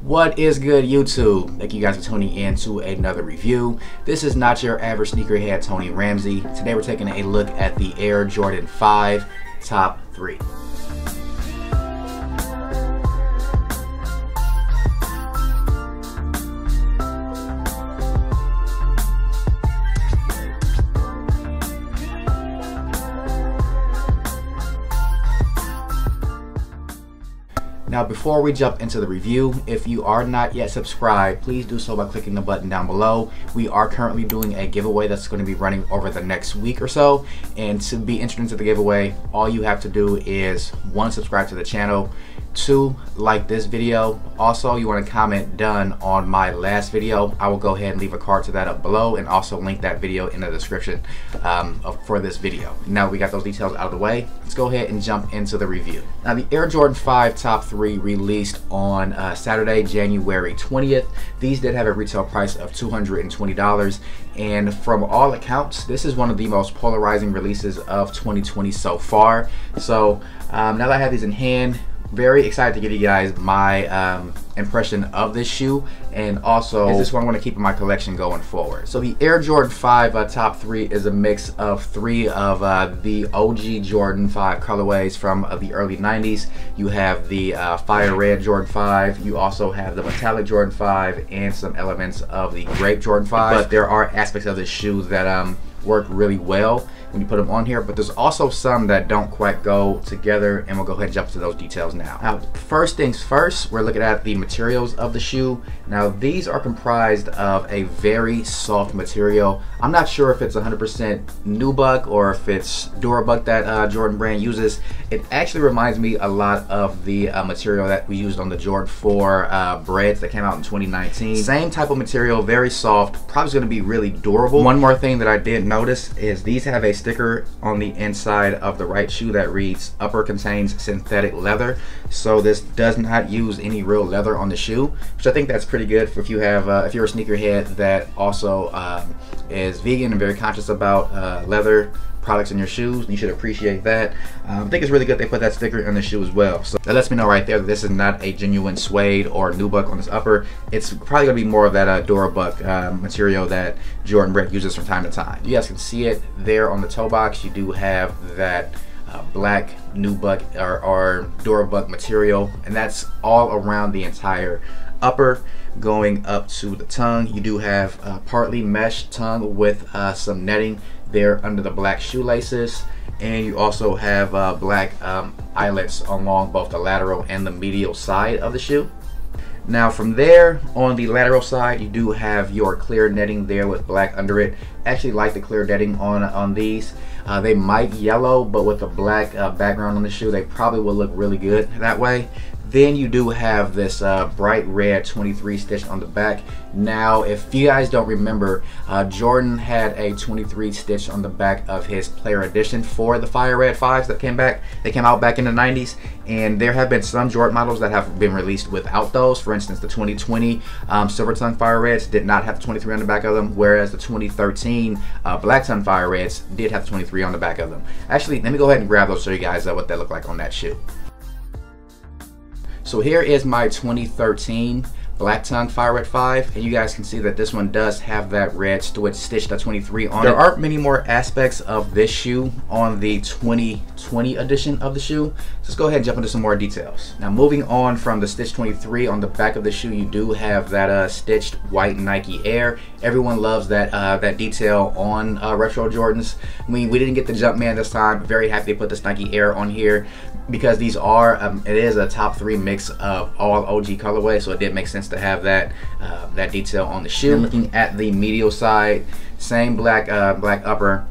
What is good, YouTube? Thank you guys for tuning in to another review. This is not your average sneakerhead, Tony Ramsey. Today we're taking a look at the Air Jordan 5 Top 3. Now, before we jump into the review, if you are not yet subscribed, please do so by clicking the button down below. We are currently doing a giveaway that's going to be running over the next week or so. And to be entered into the giveaway, all you have to do is 1, subscribe to the channel, 2, like this video. Also, you want to comment done on my last video. I will go ahead and leave a card to that up below and also link that video in the description for this video. Now we got those details out of the way, let's go ahead and jump into the review. Now, the Air Jordan 5 Top 3 released on Saturday, January 20th. These did have a retail price of $220, and from all accounts, this is one of the most polarizing releases of 2020 so far. So now that I have these in hand, very excited to give you guys my impression of this shoe, and also is this one I want to keep in my collection going forward. So the Air Jordan 5 Top 3 is a mix of 3 of the OG Jordan 5 colorways from the early 90s. You have the Fire Red Jordan 5, you also have the Metallic Jordan 5, and some elements of the Grape Jordan 5. But there are aspects of this shoe that work really well when you put them on here, but there's also some that don't quite go together, and we'll go ahead and jump to those details now. Now, first things first, we're looking at the materials of the shoe. Now, these are comprised of a very soft material. I'm not sure if it's 100% nubuck or if it's Durabuck that Jordan brand uses. It actually reminds me a lot of the material that we used on the Jordan 4 breads that came out in 2019. Same type of material, very soft, probably going to be really durable. One more thing that I did notice is these have a sticker on the inside of the right shoe that reads upper contains synthetic leather. So this does not use any real leather on the shoe, which I think that's pretty good for if you have if you're a sneakerhead that also is vegan and very conscious about leather products in your shoes. You should appreciate that. I think it's really good they put that sticker on the shoe as well. So that lets me know right there that this is not a genuine suede or nubuck on this upper. It's probably gonna be more of that Durabuck material that Jordan brand uses from time to time. You guys can see it there on the toe box. You do have that black nubuck or Durabuck material, and that's all around the entire upper going up to the tongue. You do have partly mesh tongue with some netting there under the black shoelaces, and you also have black eyelets along both the lateral and the medial side of the shoe. Now, from there on the lateral side, you do have your clear netting there with black under it. Actually like the clear netting on these. They might yellow, but with a black background on the shoe, they probably will look really good that way. Then you do have this bright red 23 stitch on the back. Now, if you guys don't remember, Jordan had a 23 stitch on the back of his player edition for the Fire Red 5s that came back. They came out back in the 90s, and there have been some Jordan models that have been released without those. For instance, the 2020 Silver Tongue Fire Reds did not have the 23 on the back of them, whereas the 2013 Black Tongue Fire Reds did have the 23 on the back of them. Actually, let me go ahead and grab those so you guys what they look like on that shoe. So here is my 2013 Black Tongue Fire Red 5, and you guys can see that this one does have that red stitch, the 23 on it. There aren't many more aspects of this shoe on the 2020 edition of the shoe. So let's go ahead and jump into some more details. Now, moving on from the stitch 23 on the back of the shoe, you do have that stitched white Nike Air. Everyone loves that that detail on retro Jordans. I mean, we didn't get the Jumpman this time. Very happy they put this Nike Air on here, because these are it is a top 3 mix of all OG colorways, so it did make sense to have that that detail on the shoe. And looking at the medial side, same black black upper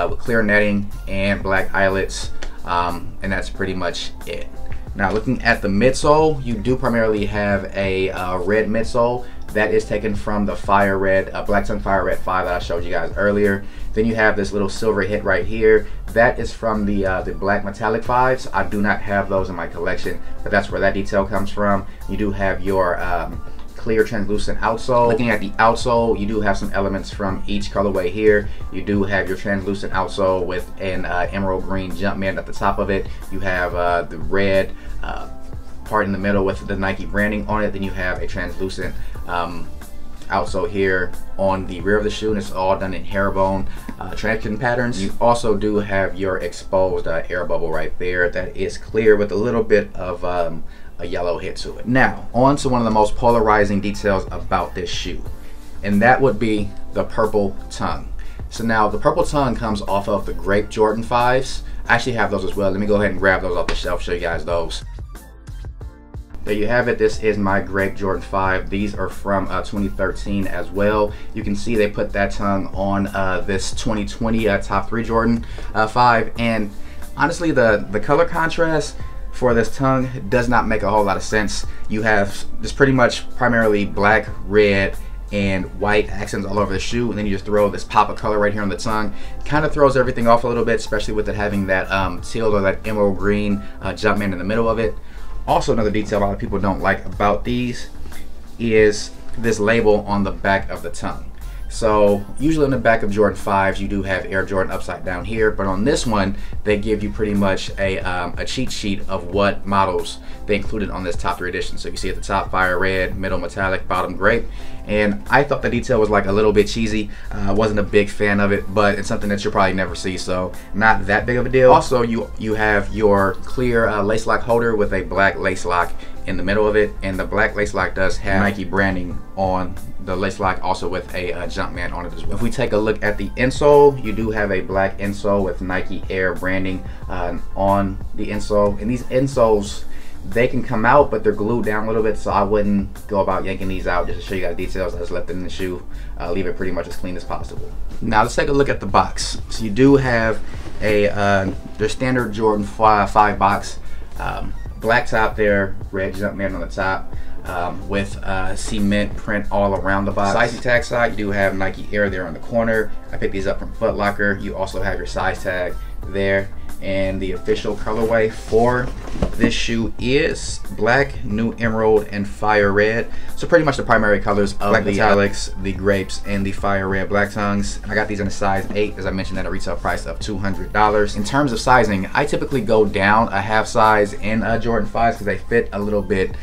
with clear netting and black eyelets, and that's pretty much it. Now, looking at the midsole, you do primarily have a red midsole. That is taken from the Fire Red, Black Tongue Fire Red 5 that I showed you guys earlier. Then you have this little silver hit right here. That is from the Black Metallic 5s. I do not have those in my collection, but that's where that detail comes from. You do have your clear translucent outsole. Looking at the outsole, you do have some elements from each colorway here. You do have your translucent outsole with an emerald green Jumpman at the top of it. You have the red part in the middle with the Nike branding on it. Then you have a translucent outsole here on the rear of the shoe, and it's all done in herringbone traction patterns. You also do have your exposed air bubble right there that is clear with a little bit of a yellow hit to it. Now, on to one of the most polarizing details about this shoe, and that would be the purple tongue. So now the purple tongue comes off of the Grape Jordan 5s. I actually have those as well. Let me go ahead and grab those off the shelf, show you guys those. There you have it. This is my Grape Jordan 5. These are from 2013 as well. You can see they put that tongue on this 2020 Top 3 Jordan 5. And honestly, the color contrast for this tongue does not make a whole lot of sense. You have just pretty much primarily black, red, and white accents all over the shoe, and then you just throw this pop of color right here on the tongue. Kind of throws everything off a little bit, especially with it having that teal or that emerald green Jumpman in the middle of it. Also, another detail a lot of people don't like about these is this label on the back of the tongue. So usually on the back of Jordan 5s you do have Air Jordan upside down here, but on this one they give you pretty much a cheat sheet of what models they included on this top 3 edition. So you see at the top fire red, middle metallic, bottom grape, and I thought the detail was like a little bit cheesy. I wasn't a big fan of it, but it's something that you'll probably never see, so not that big of a deal. Also, you have your clear lace lock holder with a black lace lock in the middle of it, and the black lace lock does have Nike branding on the lace lock, also with a Jumpman on it as well. If we take a look at the insole, you do have a black insole with Nike Air branding on the insole, and these insoles, they can come out, but they're glued down a little bit, so I wouldn't go about yanking these out just to show you guys details. I just left it in the shoe, leave it pretty much as clean as possible. Now let's take a look at the box. So you do have a their standard Jordan 5 box, black top there, red Jumpman on the top, with cement print all around the box. Sizing tag side, you do have Nike Air there on the corner. I picked these up from Foot Locker. You also have your size tag there, and the official colorway for this shoe is black, new emerald, and fire red. So pretty much the primary colors of black metallics, the grapes, and the fire red black tongues. I got these in a size 8, as I mentioned, at a retail price of $200. In terms of sizing, I typically go down a half size in Jordan 5s because they fit a little bit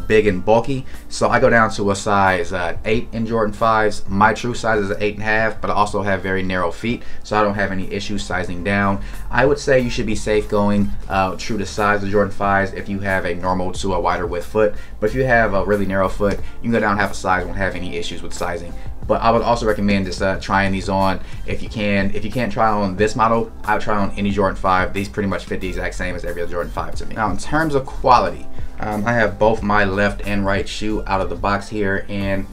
big and bulky. So I go down to a size 8 in Jordan 5s. My true size is an 8.5, but I also have very narrow feet, so I don't have any issues sizing down. I would say you should be safe going true to size of Jordan 5s if you have a normal to a wider width foot. But if you have a really narrow foot, you can go down half a size, won't have any issues with sizing. But I would also recommend just trying these on if you can. If you can't try on this model, I would try on any Jordan 5. These pretty much fit the exact same as every other Jordan 5 to me. Now in terms of quality, I have both my left and right shoe out of the box here, and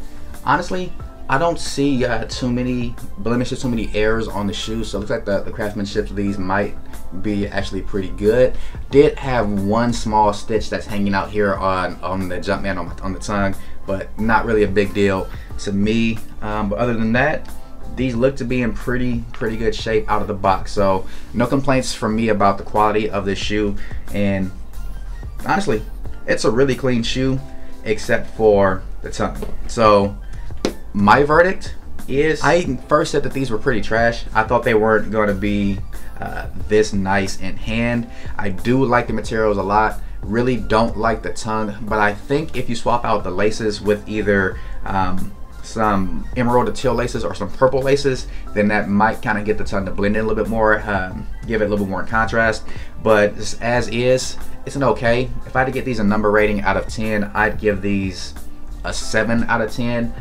honestly, I don't see too many blemishes, too many errors on the shoe. So it looks like the craftsmanship of these might be actually pretty good. Did have one small stitch that's hanging out here on the Jumpman on the tongue, but not really a big deal to me. But other than that, these look to be in pretty good shape out of the box. So no complaints from me about the quality of this shoe, and honestly, it's a really clean shoe except for the tongue. So my verdict is, I first said that these were pretty trash. I thought they weren't going to be this nice in hand. I do like the materials a lot. Really don't like the tongue, but I think if you swap out the laces with either some emerald or teal laces or some purple laces, then that might kind of get the tongue to blend in a little bit more, give it a little bit more contrast. But as is, it's an okay. If I had to get these a number rating out of 10, I'd give these a 7 out of 10.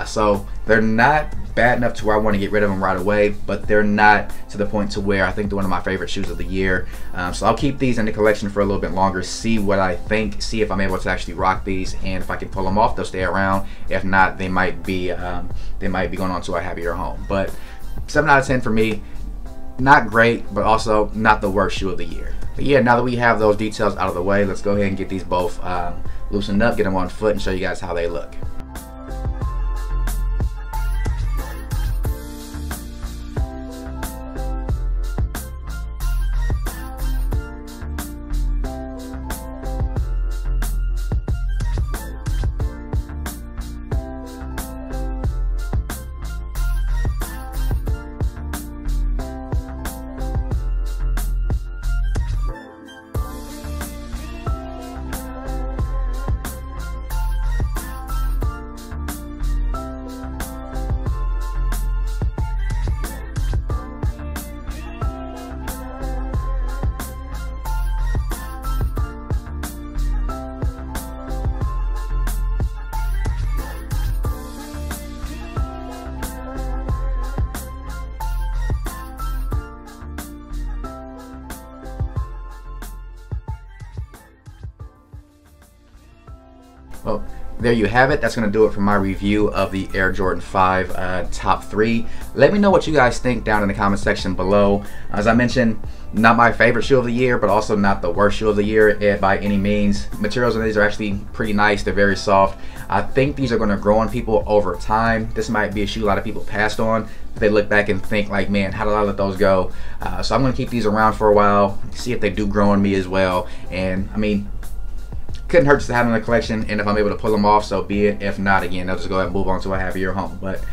So they're not bad enough to where I want to get rid of them right away, but they're not to the point to where I think they're one of my favorite shoes of the year. So I'll keep these in the collection for a little bit longer, see what I think, see if I'm able to actually rock these, and if I can pull them off, they'll stay around. If not, they might be going on to a happier home. But 7 out of 10 for me. Not great, but also not the worst shoe of the year. But yeah, now that we have those details out of the way, let's go ahead and get these both loosened up, get them on foot, and show you guys how they look. Well, there you have it. That's going to do it for my review of the Air Jordan 5 top 3. Let me know what you guys think down in the comment section below. As I mentioned, not my favorite shoe of the year, but also not the worst shoe of the year by any means. Materials on these are actually pretty nice. They're very soft. I think these are going to grow on people over time. This might be a shoe a lot of people passed on. They look back and think like, man, how did I let those go? So I'm going to keep these around for a while, see if they do grow on me as well. And I mean, couldn't hurt just to have them in the collection, and if I'm able to pull them off, so be it. If not, again, I'll just go ahead and move on to a happier home. But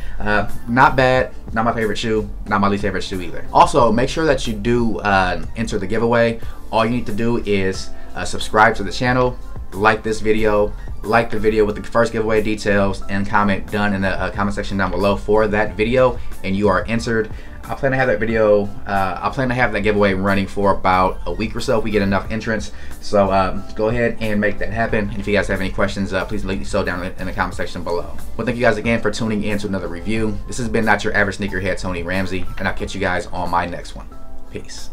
not bad, not my favorite shoe, not my least favorite shoe either. Also, make sure that you do enter the giveaway. All you need to do is subscribe to the channel, like this video, like the video with the first giveaway details, and comment done in the comment section down below for that video, and you are entered. I plan to have that video, I plan to have that giveaway running for about a week or so if we get enough entrants. So go ahead and make that happen. And if you guys have any questions, please leave so down in the comment section below. Well, thank you guys again for tuning in to another review. This has been Not Your Average Sneakerhead, Tony Ramsey, and I'll catch you guys on my next one. Peace.